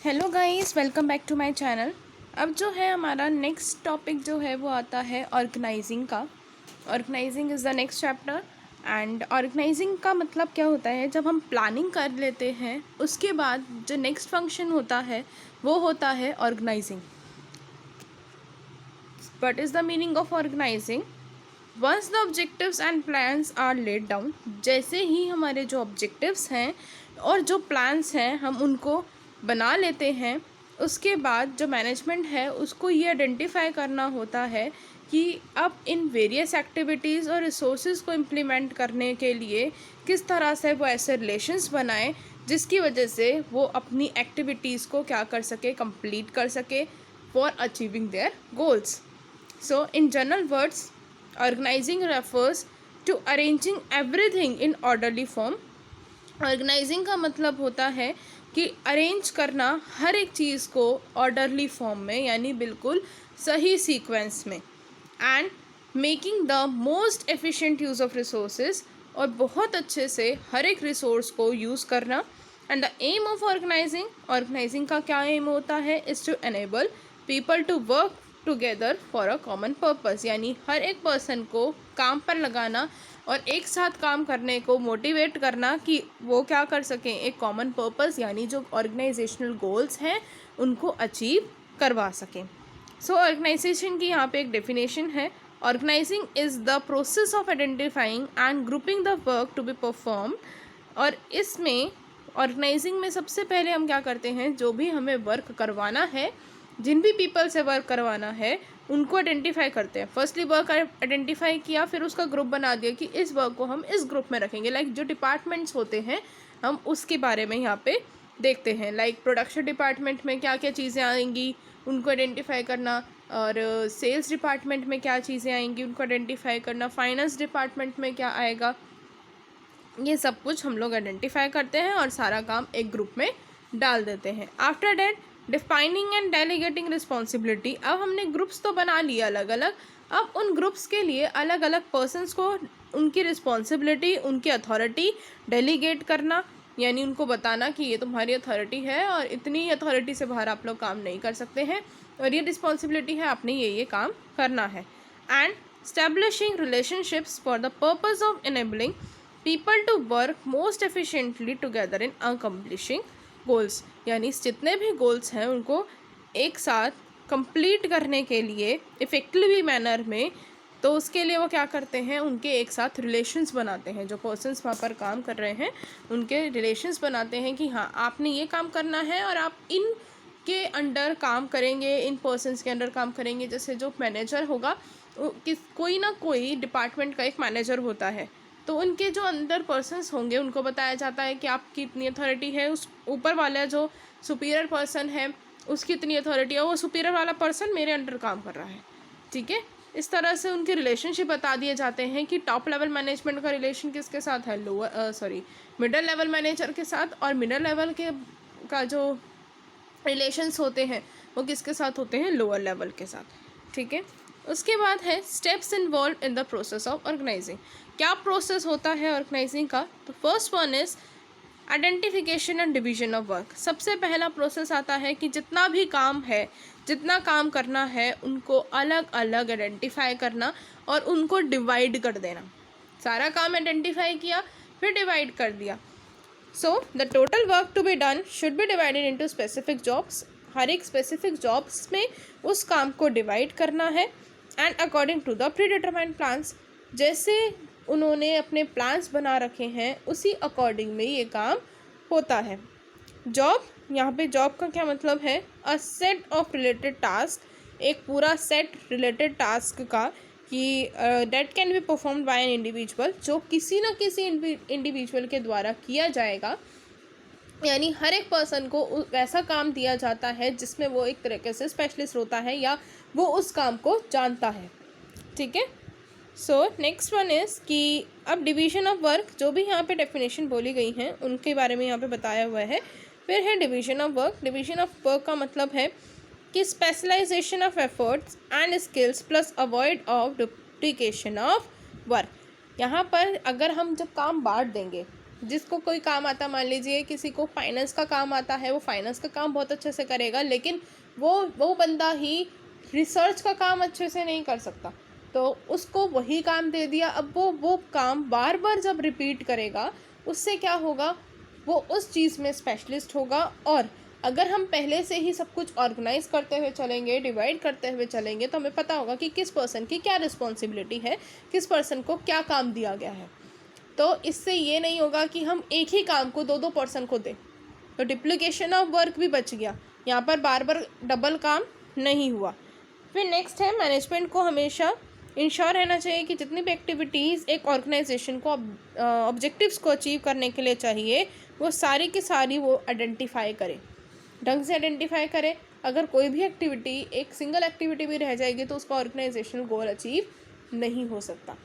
Hello guys, welcome back to my channel. अब जो है हमारा नेक्स्ट टॉपिक जो है वो आता है ऑर्गेनाइजिंग का। Organising is the next chapter. And organising का मतलब क्या होता है, जब हम प्लानिंग कर लेते हैं उसके बाद जो नेक्स्ट फंक्शन होता है वो होता है organising. What is the meaning of organising? Once the objectives and plans are laid down, जैसे ही हमारे जो ऑब्जेक्टिव्स हैं और जो प्लान्स हैं हम उनको बना लेते हैं, उसके बाद जो मैनेजमेंट है उसको ये आइडेंटिफाई करना होता है कि अब इन वेरियस एक्टिविटीज़ और रिसोर्सेज को इम्प्लीमेंट करने के लिए किस तरह से वो ऐसे रिलेशंस बनाए जिसकी वजह से वो अपनी एक्टिविटीज़ को क्या कर सके, कंप्लीट कर सके for achieving their goals. So, in general words, organizing refers to arranging everything in orderly form. Organizing का मतलब होता है कि अरेंज करना हर एक चीज़ को ऑर्डरली फॉर्म में, यानी बिल्कुल सही सीक्वेंस में। And making the most efficient use of resources, और बहुत अच्छे से हर एक रिसोर्स को यूज़ करना। And the aim of organising का क्या एम होता है? Is to enable people to work together for a common purpose, यानी हर एक पर्सन को काम पर लगाना और एक साथ काम करने को मोटिवेट करना कि वो क्या कर सकें, एक कॉमन पर्पस यानी जो ऑर्गेनाइजेशनल गोल्स हैं उनको अचीव करवा सकें। सो ऑर्गेनाइजेशन की यहाँ पे एक डेफिनेशन है। Organising is the process of identifying and grouping the work to be perform. और इसमें ऑर्गेनाइजिंग में सबसे पहले हम क्या करते हैं, जो भी हमें वर्क करवाना है, जिन भी पीपल से वर्क करवाना है उनको आइडेंटिफाई करते हैं। फर्स्टली वर्क आइडेंटिफाई किया, फिर उसका ग्रुप बना दिया कि इस वर्क को हम इस ग्रुप में रखेंगे। लाइक जो डिपार्टमेंट्स होते हैं हम उसके बारे में यहाँ पे देखते हैं। लाइक प्रोडक्शन डिपार्टमेंट में क्या क्या चीज़ें आएंगी उनको आइडेंटिफाई करना, और सेल्स डिपार्टमेंट में क्या चीज़ें आएंगी उनको आइडेंटिफाई करना, फाइनेंस डिपार्टमेंट में क्या आएगा, ये सब कुछ हम लोग आइडेंटिफाई करते हैं और सारा काम एक ग्रुप में डाल देते हैं। After that defining and delegating responsibility. अब हमने ग्रुप्स तो बना लिए अलग अलग, अब उन ग्रुप्स के लिए अलग अलग पर्सनस को उनकी रिस्पॉन्सिबिलिटी, उनकी अथॉरिटी डेलीगेट करना, यानी उनको बताना कि ये तुम्हारी अथॉरिटी है और इतनी अथॉरिटी से बाहर आप लोग काम नहीं कर सकते हैं और ये रिस्पॉन्सिबिलिटी है, आपने ये काम करना है। And establishing relationships for the purpose of enabling people to work most efficiently together in accomplishing goals, यानी जितने भी गोल्स हैं उनको एक साथ कंप्लीट करने के लिए इफ़ेक्टिवली मैनर में, तो उसके लिए वो क्या करते हैं, उनके एक साथ रिलेशंस बनाते हैं। जो पर्सन्स वहाँ पर काम कर रहे हैं उनके रिलेशंस बनाते हैं कि हाँ आपने ये काम करना है और आप इन के अंडर काम करेंगे, इन पर्सन्स के अंडर काम करेंगे। जैसे जो मैनेजर होगा, कोई ना कोई डिपार्टमेंट का एक मैनेजर होता है, तो उनके जो अंदर पर्सन्स होंगे उनको बताया जाता है कि आपकी इतनी अथॉरिटी है, उस ऊपर वाला जो सुपीरियर पर्सन है उसकी इतनी अथॉरिटी है, वो सुपीरियर वाला पर्सन मेरे अंडर काम कर रहा है। ठीक है, इस तरह से उनके रिलेशनशिप बता दिए जाते हैं कि टॉप लेवल मैनेजमेंट का रिलेशन किसके साथ है, मिडिल लेवल मैनेजर के साथ, और मिडिल लेवल के का जो रिलेशंस होते हैं वो किसके साथ होते हैं, लोअर लेवल के साथ। ठीक है, उसके बाद है steps involve in the process of organising. क्या प्रोसेस होता है ऑर्गेनाइजिंग का? तो first one is identification and division of work. सबसे पहला प्रोसेस आता है कि जितना भी काम है, जितना काम करना है उनको अलग अलग आइडेंटिफाई करना और उनको डिवाइड कर देना। सारा काम आइडेंटिफाई किया फिर डिवाइड कर दिया। So the total work to be done should be divided into specific jobs. हर एक स्पेसिफिक जॉब्स में उस काम को डिवाइड करना है। And according to the predetermined plans, जैसे उन्होंने अपने प्लान्स बना रखे हैं उसी अकॉर्डिंग में ये काम होता है। जॉब, यहाँ पे जॉब का क्या मतलब है? A set of related task, एक पूरा सेट रिलेटेड टास्क का कि date can be performed by an individual, जो किसी न किसी इंडिविजुअल के द्वारा किया जाएगा। यानी हर एक पर्सन को वैसा काम दिया जाता है जिसमें वो एक तरीके से स्पेशलिस्ट होता है या वो उस काम को जानता है। ठीक है, सो नेक्स्ट वन इज़ कि अब डिवीजन ऑफ वर्क, जो भी यहाँ पे डेफिनेशन बोली गई हैं उनके बारे में यहाँ पे बताया हुआ है। फिर है division of work. Division of work का मतलब है कि specialisation of efforts and skills plus avoid of duplication of work. यहाँ पर अगर हम जब काम बांट देंगे जिसको कोई काम आता, मान लीजिए किसी को फाइनेंस का काम आता है, वो फाइनेंस का काम बहुत अच्छे से करेगा, लेकिन वो बंदा ही रिसर्च का काम अच्छे से नहीं कर सकता, तो उसको वही काम दे दिया। अब वो काम बार बार जब रिपीट करेगा, उससे क्या होगा, वो उस चीज़ में स्पेशलिस्ट होगा। और अगर हम पहले से ही सब कुछ ऑर्गेनाइज करते हुए चलेंगे, डिवाइड करते हुए चलेंगे, तो हमें पता होगा कि किस पर्सन की क्या रिस्पॉन्सिबिलिटी है, किस पर्सन को क्या काम दिया गया है। तो इससे ये नहीं होगा कि हम एक ही काम को दो पर्सन को दें, तो डिप्लीकेशन ऑफ वर्क भी बच गया, यहाँ पर बार बार डबल काम नहीं हुआ। फिर नेक्स्ट है, मैनेजमेंट को हमेशा इंश्योर रहना चाहिए कि जितनी भी एक्टिविटीज़ एक ऑर्गेनाइजेशन को ऑब्जेक्टिव्स को अचीव करने के लिए चाहिए, वो सारी की सारी वो आइडेंटिफाई करे, ढंग से आइडेंटिफाई करे। अगर कोई भी एक्टिविटी, एक सिंगल एक्टिविटी भी रह जाएगी, तो उसका ऑर्गेनाइजेशनल गोल अचीव नहीं हो सकता।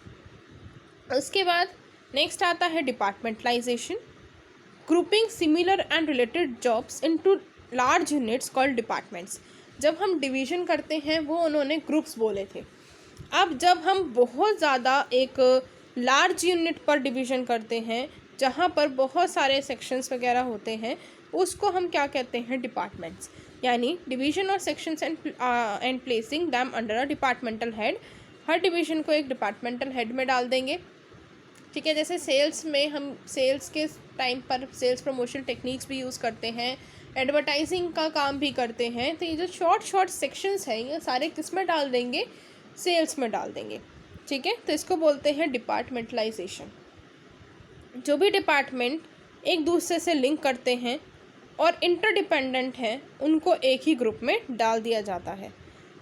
उसके बाद नेक्स्ट आता है departmentalisation, grouping similar and related jobs into large units called departments. जब हम डिवीज़न करते हैं, वो उन्होंने ग्रुप्स बोले थे। अब जब हम बहुत ज़्यादा एक लार्ज यूनिट पर डिवीज़न करते हैं, जहाँ पर बहुत सारे सेक्शंस वगैरह होते हैं, उसको हम क्या कहते हैं, डिपार्टमेंट्स। यानी डिवीज़न और sections and placing them under a departmental head. Her division को एक डिपार्टमेंटल हेड में डाल देंगे, ठीक है। जैसे सेल्स में हम सेल्स के टाइम पर सेल्स प्रमोशन टेक्निक्स भी यूज़ करते हैं, एडवर्टाइजिंग का काम भी करते हैं, तो ये जो शॉर्ट सेक्शंस हैं, ये सारे किस में डाल देंगे, सेल्स में डाल देंगे, ठीक है। तो इसको बोलते हैं डिपार्टमेंटलाइजेशन। जो भी डिपार्टमेंट एक दूसरे से लिंक करते हैं और इंटरडिपेंडेंट हैं, उनको एक ही ग्रुप में डाल दिया जाता है।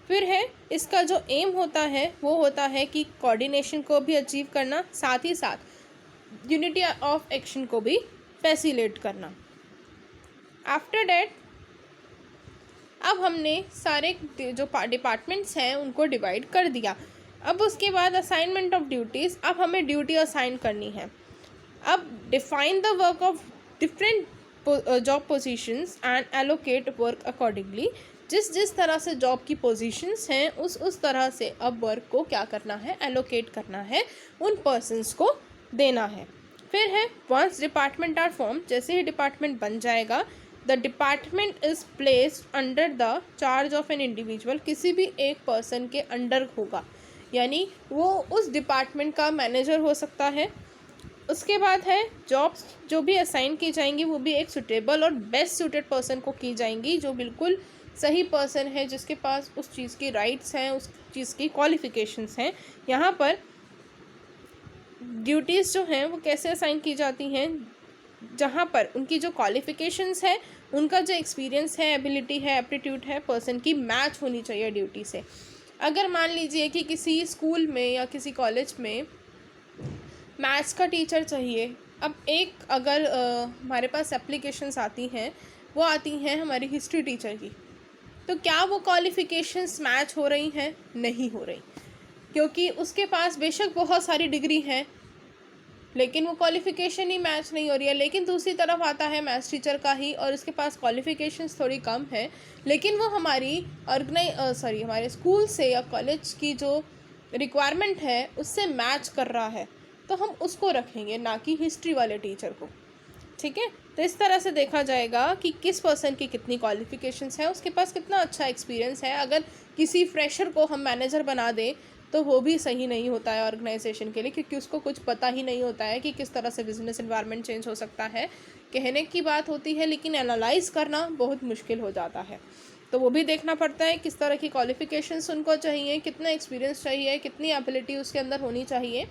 फिर है, इसका जो एम होता है वो होता है कि कोऑर्डिनेशन को भी अचीव करना, साथ ही साथ यूनिटी ऑफ एक्शन को भी फैसिलिटेट करना। आफ्टर डैट, अब हमने सारे जो डिपार्टमेंट्स हैं उनको डिवाइड कर दिया। अब उसके बाद असाइनमेंट ऑफ ड्यूटीज़, अब हमें ड्यूटी असाइन करनी है। अब define the work of different job positions and allocate work accordingly. जिस तरह से जॉब की पोजीशंस हैं, उस तरह से अब वर्क को क्या करना है, एलोकेट करना है, उन पर्सन्स को देना है। फिर है, वंस डिपार्टमेंट आर फॉर्म, जैसे ही डिपार्टमेंट बन जाएगा, the department is placed under the charge of an individual, किसी भी एक पर्सन के अंडर होगा, यानी वो उस डिपार्टमेंट का मैनेजर हो सकता है। उसके बाद है, जॉब्स जो भी असाइन की जाएंगी वो भी एक सुटेबल और बेस्ट सूटेड पर्सन को की जाएंगी, जो बिल्कुल सही पर्सन है, जिसके पास उस चीज़ की राइट्स हैं, उस चीज़ की क्वालिफ़िकेशंस हैं। यहाँ पर ड्यूटीज़ जो हैं वो कैसे असाइन की जाती हैं, जहाँ पर उनकी जो क्वालिफ़िकेशंस है, उनका जो एक्सपीरियंस है, एबिलिटी है, एप्टीट्यूड है, पर्सन की मैच होनी चाहिए ड्यूटी से। अगर मान लीजिए कि किसी स्कूल में या किसी कॉलेज में मैथ्स का टीचर चाहिए, अब एक अगर हमारे पास एप्लीकेशंस आती हैं, वो आती हैं हमारी हिस्ट्री टीचर की, तो क्या वो क्वालिफ़िकेशंस मैच हो रही हैं? नहीं हो रही, क्योंकि उसके पास बेशक बहुत सारी डिग्री हैं, लेकिन वो क्वालिफ़िकेशन ही मैच नहीं हो रही है। लेकिन दूसरी तरफ आता है मैथ्स टीचर का ही, और उसके पास क्वालिफ़िकेशंस थोड़ी कम है, लेकिन वो हमारी हमारे स्कूल से या कॉलेज की जो रिक्वायरमेंट है उससे मैच कर रहा है, तो हम उसको रखेंगे, ना कि हिस्ट्री वाले टीचर को, ठीक है। तो इस तरह से देखा जाएगा कि किस पर्सन की कितनी क्वालिफ़िकेशंस है, उसके पास कितना अच्छा एक्सपीरियंस है। अगर किसी फ्रेशर को हम मैनेजर बना दें, तो वो भी सही नहीं होता है ऑर्गेनाइजेशन के लिए, क्योंकि उसको कुछ पता ही नहीं होता है कि किस तरह से बिजनेस एनवायरनमेंट चेंज हो सकता है। कहने की बात होती है, लेकिन एनालाइज करना बहुत मुश्किल हो जाता है। तो वो भी देखना पड़ता है किस तरह की क्वालिफ़िकेशंस उनको चाहिए, कितना एक्सपीरियंस चाहिए, कितनी एबिलिटी उसके अंदर होनी चाहिए।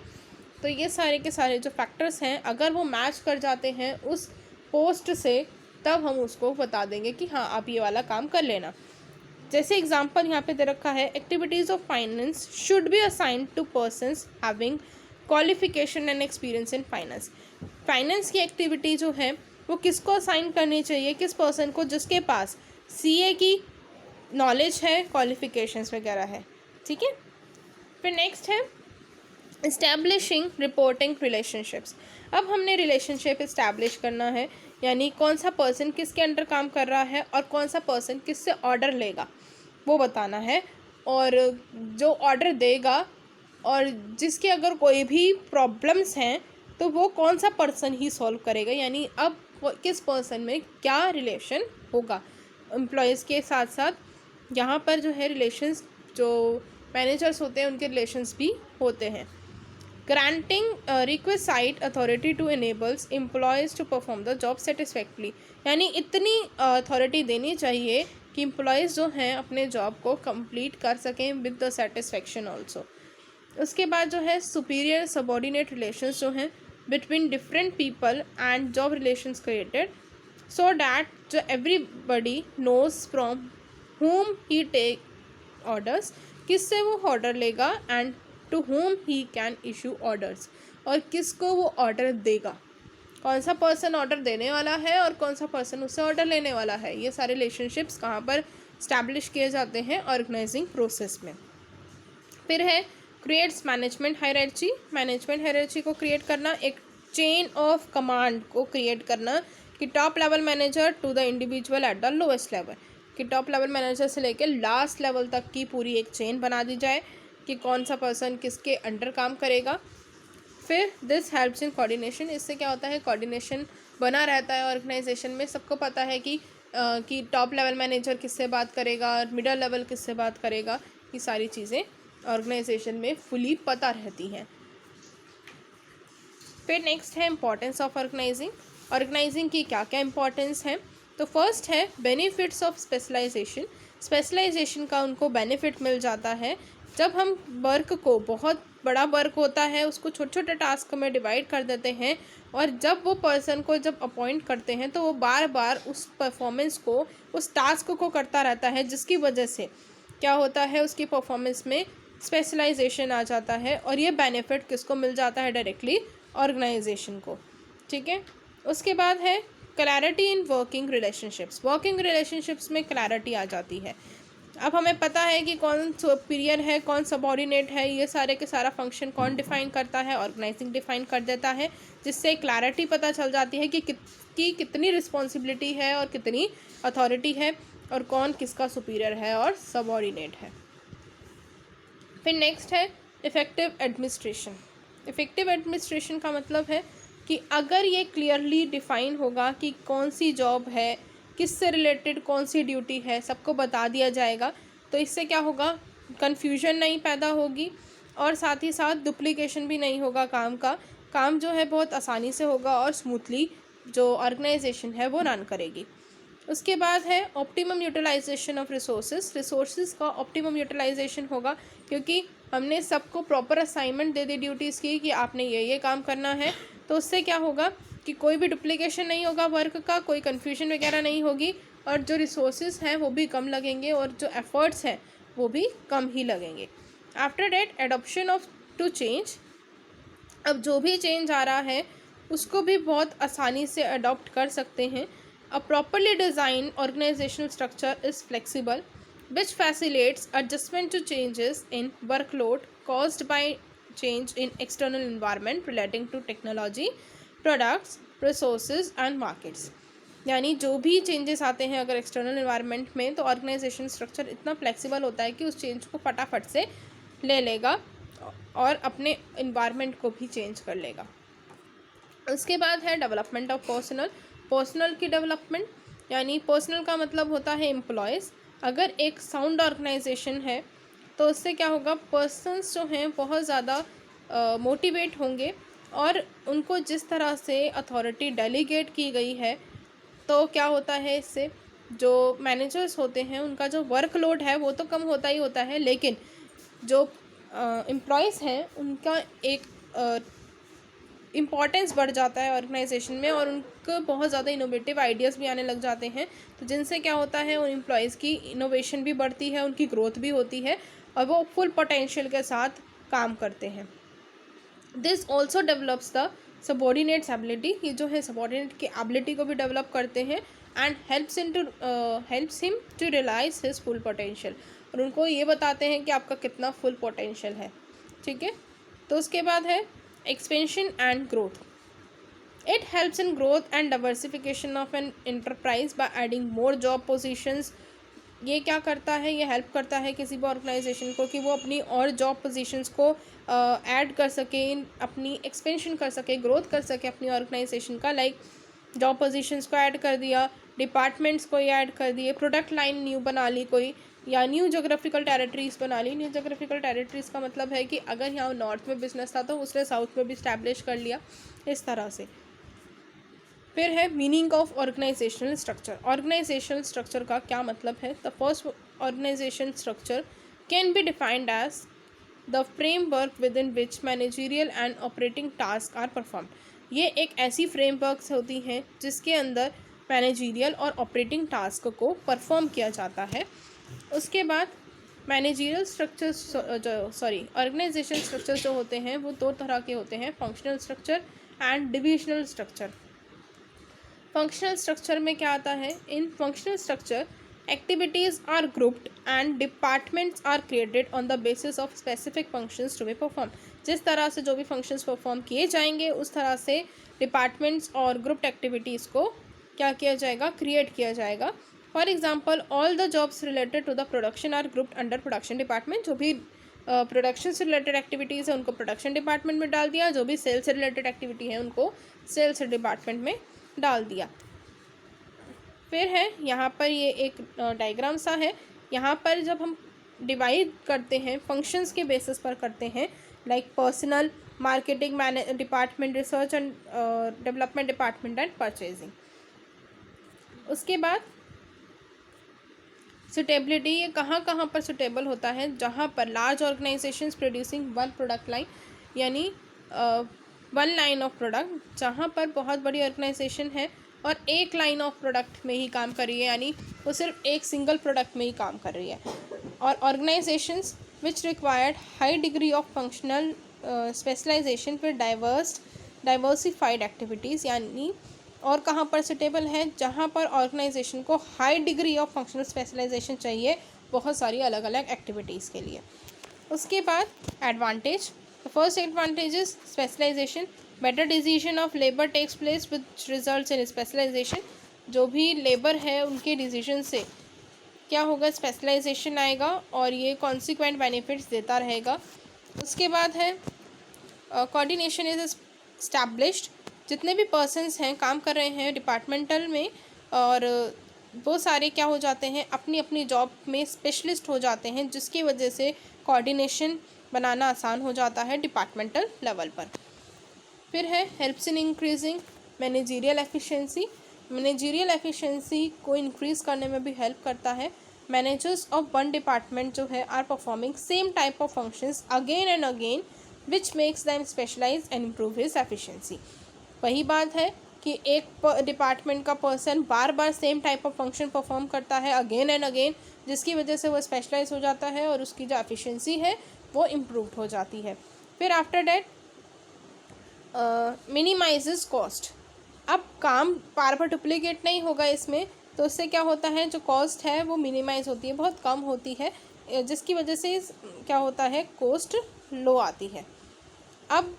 तो ये सारे के सारे जो फैक्टर्स हैं, अगर वो मैच कर जाते हैं उस पोस्ट से, तब हम उसको बता देंगे कि हाँ, आप ये वाला काम कर लेना। जैसे एग्जांपल यहाँ पे दे रखा है, activities of finance should be assigned to persons having qualification and experience in finance. Finance की एक्टिविटी जो है वो किसको असाइन करनी चाहिए, किस पर्सन को, जिसके पास सीए की नॉलेज है, क्वालिफिकेशंस वगैरह है, ठीक है। फिर नेक्स्ट है इस्टेब्लिशिंग रिपोर्टिंग रिलेशनशिप्स। अब हमने रिलेशनशिप इस्टेब्लिश करना है, यानी कौन सा पर्सन किसके अंडर काम कर रहा है और कौन सा पर्सन किससे ऑर्डर लेगा, वो बताना है। और जो ऑर्डर देगा और जिसके अगर कोई भी प्रॉब्लम्स हैं, तो वो कौन सा पर्सन ही सॉल्व करेगा, यानी अब किस पर्सन में क्या रिलेशन होगा एम्प्लॉयज़ के साथ साथ। यहाँ पर जो है रिलेशंस, जो मैनेजर्स होते हैं उनके रिलेशंस भी होते हैं। Granting requisite authority to enables employees to perform the job satisfactorily, यानी इतनी अथॉरिटी देनी चाहिए कि एम्प्लॉयज़ जो हैं अपने जॉब को कंप्लीट कर सकें विद द सेटिस्फैक्शन ऑल्सो। उसके बाद जो है सुपीरियर सबॉर्डिनेट रिलेशंस जो हैं between different people and job relations created so that जो everybody knows from whom he take orders, किससे वो ऑर्डर लेगा, and to whom he can issue orders, और किसको वो ऑर्डर देगा, कौन सा पर्सन ऑर्डर देने वाला है और कौन सा पर्सन उससे ऑर्डर लेने वाला है। ये सारे रिलेशनशिप्स कहाँ पर इस्टेब्लिश किए जाते हैं ऑर्गेनाइजिंग प्रोसेस में। फिर है creates management hierarchy, management hierarchy को क्रिएट करना, एक चेन ऑफ कमांड को क्रिएट करना कि top level manager to the individual at the lowest level, कि टॉप लेवल मैनेजर से लेकर लास्ट लेवल तक की पूरी एक चेन बना दी जाए कि कौन सा पर्सन किसके अंडर काम करेगा। फिर दिस हेल्प्स इन कोऑर्डिनेशन, इससे क्या होता है कोऑर्डिनेशन बना रहता है ऑर्गेनाइजेशन में, सबको पता है कि टॉप लेवल मैनेजर किससे बात करेगा और मिडल लेवल किससे बात करेगा, ये सारी चीज़ें ऑर्गेनाइजेशन में फुली पता रहती हैं। फिर नेक्स्ट है इम्पॉर्टेंस ऑफ ऑर्गेनाइजिंग, ऑर्गेनाइजिंग की क्या क्या इम्पॉर्टेंस है। तो फर्स्ट है बेनिफिट्स ऑफ स्पेशलाइजेशन, स्पेशलाइजेशन का उनको बेनिफिट मिल जाता है जब हम वर्क को, बहुत बड़ा वर्क होता है उसको छोटे छोटे टास्क में डिवाइड कर देते हैं, और जब वो पर्सन को जब अपॉइंट करते हैं तो वो बार बार उस परफॉर्मेंस को, उस टास्क को करता रहता है, जिसकी वजह से क्या होता है उसकी परफॉर्मेंस में स्पेशलाइजेशन आ जाता है, और ये बेनिफिट किसको मिल जाता है डायरेक्टली ऑर्गेनाइजेशन को। ठीक है, उसके बाद है clarity in working relationships, working relationships में क्लैरिटी आ जाती है। अब हमें पता है कि कौन सुपीरियर है, कौन सबॉर्डिनेट है, ये सारे के सारा फंक्शन कौन डिफाइन करता है, ऑर्गेनाइजिंग डिफाइन कर देता है, जिससे क्लैरिटी पता चल जाती है कि कितनी रिस्पॉन्सिबिलिटी है और कितनी अथॉरिटी है, और कौन किसका सुपीरियर है और सबॉर्डिनेट है। फिर नेक्स्ट है इफ़ेक्टिव एडमिनिस्ट्रेशन, इफ़ेक्टिव एडमिनिस्ट्रेशन का मतलब है कि अगर ये क्लियरली डिफाइन होगा कि कौन सी जॉब है, किससे रिलेटेड कौन सी ड्यूटी है, सबको बता दिया जाएगा, तो इससे क्या होगा कन्फ्यूजन नहीं पैदा होगी, और साथ ही साथ डुप्लीकेशन भी नहीं होगा, काम जो है बहुत आसानी से होगा और स्मूथली जो ऑर्गेनाइजेशन है वो रन करेगी। उसके बाद है ऑप्टिमम यूटिलाइजेशन ऑफ रिसोर्सेज का ऑप्टिमम यूटिलाइजेशन होगा, क्योंकि हमने सबको प्रॉपर असाइनमेंट दे दी ड्यूटीज़ की कि आपने ये काम करना है, तो उससे क्या होगा कि कोई भी डुप्लीकेशन नहीं होगा वर्क का, कोई कन्फ्यूजन वगैरह नहीं होगी, और जो रिसोर्सेज हैं वो भी कम लगेंगे और जो एफर्ट्स हैं वो भी कम ही लगेंगे। After that adoption of to change, अब जो भी चेंज आ रहा है उसको भी बहुत आसानी से अडॉप्ट कर सकते हैं। A properly designed organisational structure is flexible which facilitates adjustment to changes in workload caused by change in external environment relating to technology, products, resources and markets। यानी जो भी चेंजेस आते हैं अगर एक्सटर्नल इन्वायरमेंट में, तो ऑर्गेनाइजेशन स्ट्रक्चर इतना flexible होता है कि उस चेंज को फटाफट से ले लेगा और अपने इन्वायरमेंट को भी चेंज कर लेगा। उसके बाद है डेवलपमेंट ऑफ पर्सनल की डेवलपमेंट, यानी पर्सनल का मतलब होता है एम्प्लॉयज़। अगर एक साउंड ऑर्गेनाइजेशन है तो उससे क्या होगा, पर्सन्स जो हैं बहुत ज़्यादा मोटिवेट होंगे, और उनको जिस तरह से अथॉरिटी डेलीगेट की गई है, तो क्या होता है इससे जो मैनेजर्स होते हैं उनका जो वर्कलोड है वो तो कम होता ही होता है, लेकिन जो एम्प्लॉयज़ हैं उनका एक इम्पॉर्टेंस बढ़ जाता है ऑर्गेनाइजेशन में, और उनको बहुत ज़्यादा इनोवेटिव आइडियाज़ भी आने लग जाते हैं, तो जिनसे क्या होता है उन एम्प्लॉयज़ की इनोवेशन भी बढ़ती है, उनकी ग्रोथ भी होती है, और वो फुल पोटेंशियल के साथ काम करते हैं। This also develops the subordinates ability, ये जो है सबॉर्डिनेट की एबिलिटी को भी डेवलप करते हैं, and helps him to realise his full potential, और उनको ये बताते हैं कि आपका कितना फुल पोटेंशियल है। ठीक है, तो उसके बाद है expansion and growth. It helps in growth and diversification of an enterprise by adding more job positions ये क्या करता है, ये हेल्प करता है किसी भी ऑर्गेनाइजेशन को कि वो अपनी और जॉब पोजीशंस को ऐड कर सके, अपनी एक्सपेंशन कर सके, ग्रोथ कर सके अपनी ऑर्गेनाइजेशन का। लाइक जॉब पोजीशंस को ऐड कर दिया, डिपार्टमेंट्स को ऐड कर दिए, प्रोडक्ट लाइन न्यू बना ली कोई, या न्यू जोग्राफिकल टेरिटरीज बना ली। न्यू जोग्राफिकल टेरिटरीज का मतलब है कि अगर यहाँ नॉर्थ में बिजनेस था तो उसने साउथ में भी स्टैब्लिश कर लिया, इस तरह से। फिर है meaning of organisational structure. Organisational structure का क्या मतलब है? The first organisation structure can be defined as the framework within which managerial and operating task are perform. ये एक ऐसी फ्रेमवर्क्स होती हैं जिसके अंदर मैनेजरियल और ऑपरेटिंग टास्क को परफॉर्म किया जाता है। उसके बाद मैनेजरियल स्ट्रक्चर्स ऑर्गेनाइजेशन स्ट्रक्चर जो होते हैं वो दो तरह के होते हैं, functional structure and divisional structure. Functional structure में क्या आता है? इन functional structure activities are grouped and departments are created on the basis of specific functions to be performed। जिस तरह से जो भी functions परफॉर्म किए जाएंगे उस तरह से डिपार्टमेंट्स और ग्रुप्ड एक्टिविटीज़ को क्या किया जाएगा? क्रिएट किया जाएगा। For example all the jobs related to the production are grouped under production department. जो भी प्रोडक्शन से रिलेटेड एक्टिविटीज़ है उनको प्रोडक्शन डिपार्टमेंट में डाल दिया, जो भी सेल्स से रिलेटेड एक्टिविटी है उनको सेल्स डिपार्टमेंट में डाल दिया। फिर है यहाँ पर ये एक डायग्राम सा है, यहाँ पर जब हम डिवाइड करते हैं फंक्शंस के बेसिस पर करते हैं, like personal, marketing department, research and development department and purchasing. उसके बाद सुटेबिलिटी, ये कहाँ कहाँ पर सुटेबल होता है? जहाँ पर large organisations producing one product line, यानी वन लाइन ऑफ प्रोडक्ट, जहाँ पर बहुत बड़ी ऑर्गेनाइजेशन है और एक लाइन ऑफ प्रोडक्ट में ही काम कर रही है, यानी वो सिर्फ एक सिंगल प्रोडक्ट में ही काम कर रही है। और organisations which required high degree of functional specialisation फिर डाइवर्सिफाइड एक्टिविटीज़, यानी और कहाँ पर सुटेबल है? जहाँ पर ऑर्गेनाइजेशन को high degree of functional specialisation चाहिए बहुत सारी अलग अलग एक्टिविटीज़ के लिए। उसके बाद advantage, the first advantage is specialisation. Better decision of labour takes place which results in specialisation. जो भी लेबर है उनके डिसीजन से क्या होगा? स्पेशलाइजेशन आएगा और ये कॉन्सिक्वेंट बेनिफिट्स देता रहेगा। उसके बाद है कोऑर्डिनेशन इज एस्टैब्लिश्ड। जितने भी पर्सन्स हैं काम कर रहे हैं डिपार्टमेंटल में, और वो सारे क्या हो जाते हैं? अपनी अपनी जॉब में स्पेशलिस्ट हो जाते हैं, जिसकी वजह से कोऑर्डिनेशन बनाना आसान हो जाता है डिपार्टमेंटल लेवल पर। फिर है helps in increasing managerial efficiency. Managerial efficiency को इंक्रीज़ करने में भी हेल्प करता है। मैनेजर्स ऑफ वन डिपार्टमेंट जो है are performing same type of functions again and again which makes them specialise and improve his efficiency. वही बात है कि एक डिपार्टमेंट का पर्सन बार बार same type of function perform करता है अगेन एंड अगेन, जिसकी वजह से वो स्पेशलाइज हो जाता है और उसकी जो एफिशिएंसी है वो इम्प्रूव हो जाती है। फिर आफ्टर डैट मिनिमाइजेस कॉस्ट। अब काम बार बार डुप्लीकेट नहीं होगा इसमें, तो इससे क्या होता है? जो कॉस्ट है वो मिनिमाइज होती है, बहुत कम होती है, जिसकी वजह से क्या होता है? कॉस्ट लो आती है। अब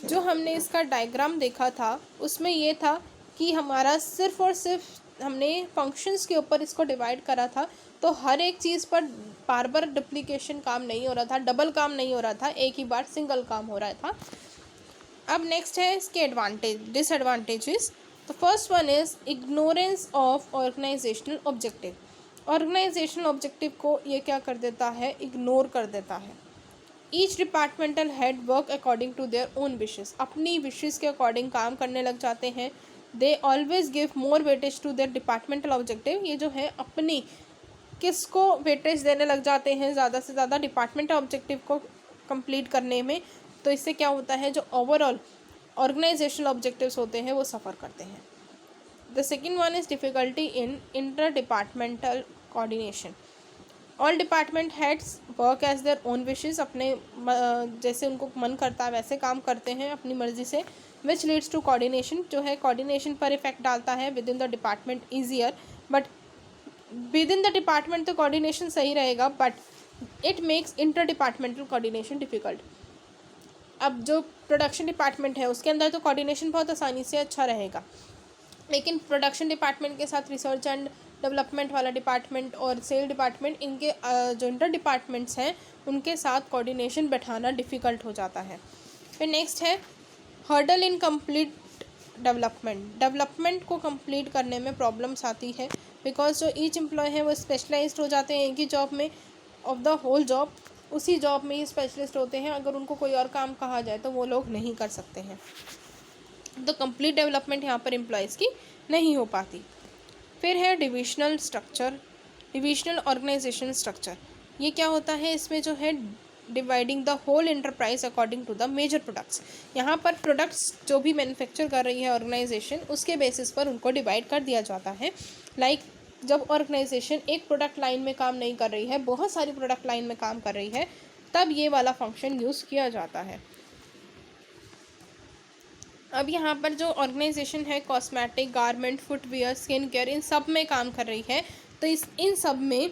जो हमने इसका डायग्राम देखा था उसमें ये था कि हमारा सिर्फ और सिर्फ हमने फंक्शंस के ऊपर इसको डिवाइड करा था, तो हर एक चीज़ पर बार बार डुप्लीकेशन काम नहीं हो रहा था, डबल काम नहीं हो रहा था, एक ही बार सिंगल काम हो रहा था। अब नेक्स्ट है इसके disadvantages. The first one is ignorance of organisational objective. Organisational objective को ये क्या कर देता है? इग्नोर कर देता है। Each departmental head work according to their own wishes. अपनी विशेज़ के अकॉर्डिंग काम करने लग जाते हैं। They always give more weightage to their departmental objective. ये जो है अपनी किसको वेटेज देने लग जाते हैं? ज़्यादा से ज़्यादा डिपार्टमेंटल ऑब्जेक्टिव को कंप्लीट करने में। तो इससे क्या होता है? जो ओवरऑल ऑर्गेनाइजेशनल ऑब्जेक्टिव्स होते हैं वो सफ़र करते हैं। The second one is difficulty in inter departmental coordination. All department heads work as their own wishes. अपने जैसे उनको मन करता है वैसे काम करते हैं अपनी मर्ज़ी से, विच लीड्स टू कोऑर्डिनेशन। जो है कोऑर्डिनेशन पर इफेक्ट डालता है with in the department easier, but with in the department तो कोऑर्डिनेशन सही रहेगा, but it makes inter departmental coordination difficult. अब जो प्रोडक्शन डिपार्टमेंट है उसके अंदर तो कोऑर्डिनेशन बहुत आसानी से अच्छा रहेगा, लेकिन प्रोडक्शन डिपार्टमेंट के साथ रिसर्च एंड डेवलपमेंट वाला डिपार्टमेंट और सेल डिपार्टमेंट, इनके जो इंटर डिपार्टमेंट्स हैं उनके साथ कोऑर्डिनेशन बैठाना डिफ़िकल्ट हो जाता है। फिर नेक्स्ट है हर्डल इन कंप्लीट डेवलपमेंट को कंप्लीट करने में प्रॉब्लम्स आती है, बिकॉज जो ईच एम्प्लॉय है वो स्पेशलाइज्ड हो जाते हैं एक ही जॉब में, ऑफ द होल जॉब उसी जॉब में ही स्पेशलिस्ट होते हैं। अगर उनको कोई और काम कहा जाए तो वो लोग नहीं कर सकते हैं, तो कंप्लीट डेवलपमेंट यहाँ पर एम्प्लॉयज़ की नहीं हो पाती। फिर है divisional structure, divisional organization structure. ये क्या होता है, इसमें जो है dividing the whole enterprise according to the major products. यहाँ पर प्रोडक्ट्स जो भी मैन्युफैक्चर कर रही है ऑर्गेनाइजेशन, उसके बेसिस पर उनको डिवाइड कर दिया जाता है। लाइक जब ऑर्गेनाइजेशन एक प्रोडक्ट लाइन में काम नहीं कर रही है, बहुत सारी प्रोडक्ट लाइन में काम कर रही है, तब ये वाला फंक्शन यूज़ किया जाता है। अब यहाँ पर जो ऑर्गेनाइजेशन है cosmetic, garment, footwear, skin care, इन सब में काम कर रही है, तो इन सब में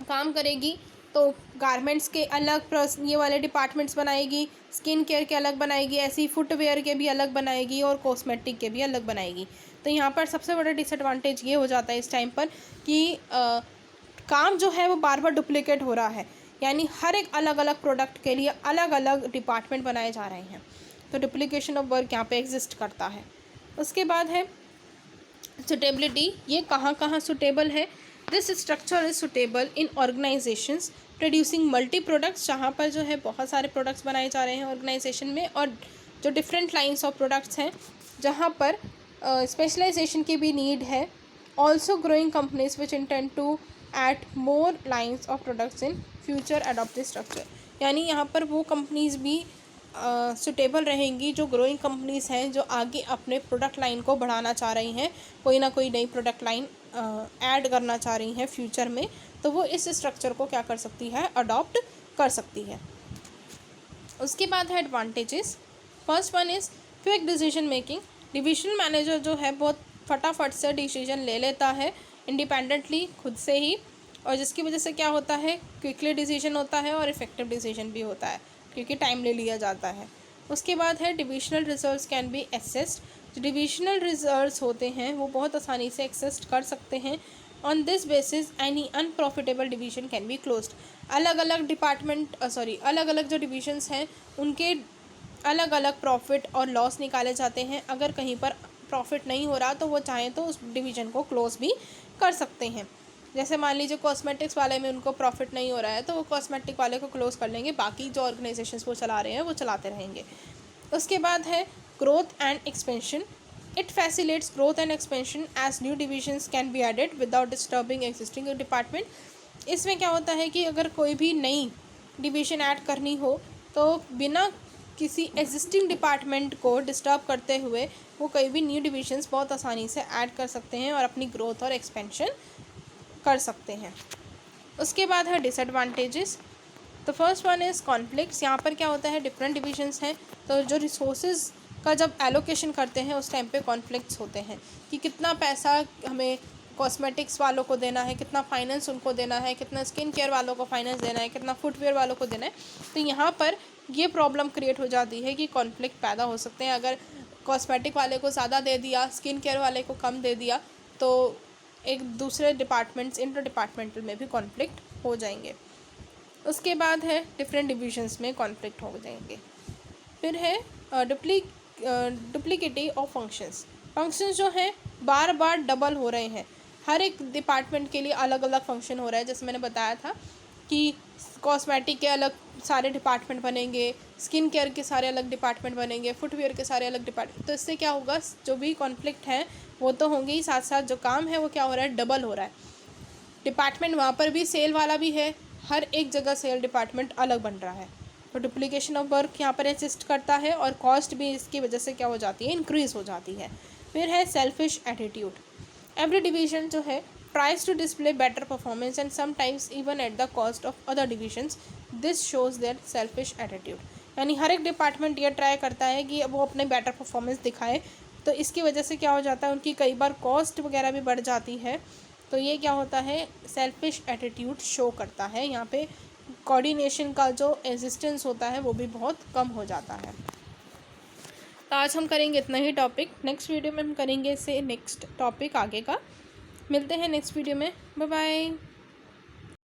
काम करेगी तो गारमेंट्स के अलग ये वाले डिपार्टमेंट्स बनाएगी, स्किन केयर के अलग बनाएगी, ऐसी फुटवेयर के भी अलग बनाएगी और कॉस्मेटिक के भी अलग बनाएगी। तो यहाँ पर सबसे बड़ा डिसएडवांटेज ये हो जाता है इस टाइम पर कि काम जो है वो बार बार डुप्लीकेट हो रहा है, यानी हर एक अलग अलग प्रोडक्ट के लिए अलग अलग डिपार्टमेंट बनाए जा रहे हैं, तो डुप्लीकेशन ऑफ वर्क यहाँ पे एग्जिस्ट करता है। उसके बाद है सुटेबिलिटी, ये कहाँ कहाँ सुटेबल है। This structure is suitable in organisations producing multi products, जहाँ पर जो है बहुत सारे प्रोडक्ट्स बनाए जा रहे हैं ऑर्गेनाइजेशन में, और जो डिफरेंट लाइंस ऑफ प्रोडक्ट्स हैं जहाँ पर स्पेशलाइजेशन की भी नीड है। Also growing companies which intend to add more lines of products in future adopt this structure, यानी यहाँ पर वो कंपनीज भी सुटेबल रहेंगी जो ग्रोइंग कंपनीज़ हैं, जो आगे अपने प्रोडक्ट लाइन को बढ़ाना चाह रही हैं, कोई ना कोई नई प्रोडक्ट लाइन ऐड करना चाह रही हैं फ्यूचर में, तो वो इस स्ट्रक्चर को क्या कर सकती है, अडॉप्ट कर सकती है। उसके बाद है advantages. First one is quick decision making. Divisional manager जो है बहुत फटाफट से डिसीजन ले लेता है इंडिपेंडेंटली खुद से ही, और जिसकी वजह से क्या होता है, क्विकली डिसीजन होता है और इफेक्टिव डिसीजन भी होता है क्योंकि टाइम ले लिया जाता है। उसके बाद है divisional results can be accessed. जो डिविजनल रिजल्ट्स होते हैं वो बहुत आसानी से एक्सेस कर सकते हैं। On this basis any unprofitable division can be closed. अलग अलग अलग अलग जो डिविजन्स हैं उनके अलग अलग प्रॉफिट और लॉस निकाले जाते हैं। अगर कहीं पर प्रॉफिट नहीं हो रहा तो वो चाहें तो उस डिवीज़न को क्लोज भी कर सकते हैं। जैसे मान लीजिए कॉस्मेटिक्स वाले में उनको प्रॉफिट नहीं हो रहा है तो वो कॉस्मेटिक वाले को क्लोज़ कर लेंगे, बाकी जो ऑर्गेनाइजेशंस वो चला रहे हैं वो चलाते रहेंगे। उसके बाद है growth and expansion. It facilitates growth and expansion as new divisions can be added without disturbing existing department. इसमें क्या होता है कि अगर कोई भी नई डिवीज़न ऐड करनी हो तो बिना किसी एग्जिस्टिंग डिपार्टमेंट को डिस्टर्ब करते हुए वो कोई भी न्यू डिविजन्स बहुत आसानी से ऐड कर सकते हैं और अपनी ग्रोथ और एक्सपेंशन कर सकते हैं। उसके बाद है डिसएडवांटेजेस। तो फर्स्ट वन इज़ कॉन्फ्लिक्ट्स। यहाँ पर क्या होता है, डिफरेंट डिविजन्स हैं तो जो रिसोर्सेज का जब एलोकेशन करते हैं उस टाइम पे कॉन्फ्लिक्ट्स होते हैं कि कितना पैसा हमें कॉस्मेटिक्स वालों को देना है, कितना फाइनेंस उनको देना है, कितना स्किन केयर वालों को फाइनेंस देना है, कितना फुटवेयर वालों को देना है। तो यहाँ पर ये प्रॉब्लम क्रिएट हो जाती है कि कॉन्फ्लिक्ट पैदा हो सकते हैं। अगर कॉस्मेटिक वाले को ज़्यादा दे दिया, स्किन केयर वाले को कम दे दिया, तो एक दूसरे डिपार्टमेंट्स इंटर डिपार्टमेंटल में भी कॉन्फ्लिक्ट हो जाएंगे। उसके बाद है डिफरेंट डिविजन्स में कॉन्फ्लिक्ट हो जाएंगे। फिर है डुप्लीकेटी ऑफ फंक्शंस। फंक्शंस जो हैं बार बार डबल हो रहे हैं, हर एक डिपार्टमेंट के लिए अलग अलग फंक्शन हो रहा है। जैसे मैंने बताया था कि कॉस्मेटिक के अलग सारे डिपार्टमेंट बनेंगे, स्किन केयर के सारे अलग डिपार्टमेंट बनेंगे, फुटवेयर के सारे अलग डिपार्टमेंट। तो इससे क्या होगा, जो भी कॉन्फ्लिक्ट हैं वो तो होंगे ही, साथ साथ जो काम है वो क्या हो रहा है, डबल हो रहा है। डिपार्टमेंट वहाँ पर भी सेल वाला भी है, हर एक जगह सेल डिपार्टमेंट अलग बन रहा है, तो डुप्लीकेशन ऑफ वर्क यहाँ पर एग्जिस्ट करता है और कॉस्ट भी इसकी वजह से क्या हो जाती है, इंक्रीज़ हो जाती है। फिर है सेल्फिश एटीट्यूड। एवरी डिवीजन जो है tries to display better performance and sometimes even at the cost of other divisions. This shows their selfish attitude. यानी हर एक डिपार्टमेंट ये ट्राई करता है कि वो अपने बेटर परफॉर्मेंस दिखाए, तो इसकी वजह से क्या हो जाता है, उनकी कई बार कॉस्ट वगैरह भी बढ़ जाती है। तो ये क्या होता है, सेल्फिश एटीट्यूड शो करता है। यहाँ पे कोऑर्डिनेशन का जो एग्जिस्टेंस होता है वो भी बहुत कम हो जाता है। तो आज हम करेंगे इतना ही टॉपिक। नेक्स्ट वीडियो में हम करेंगे इससे नेक्स्ट टॉपिक आगे का। मिलते हैं नेक्स्ट वीडियो में। Bye bye.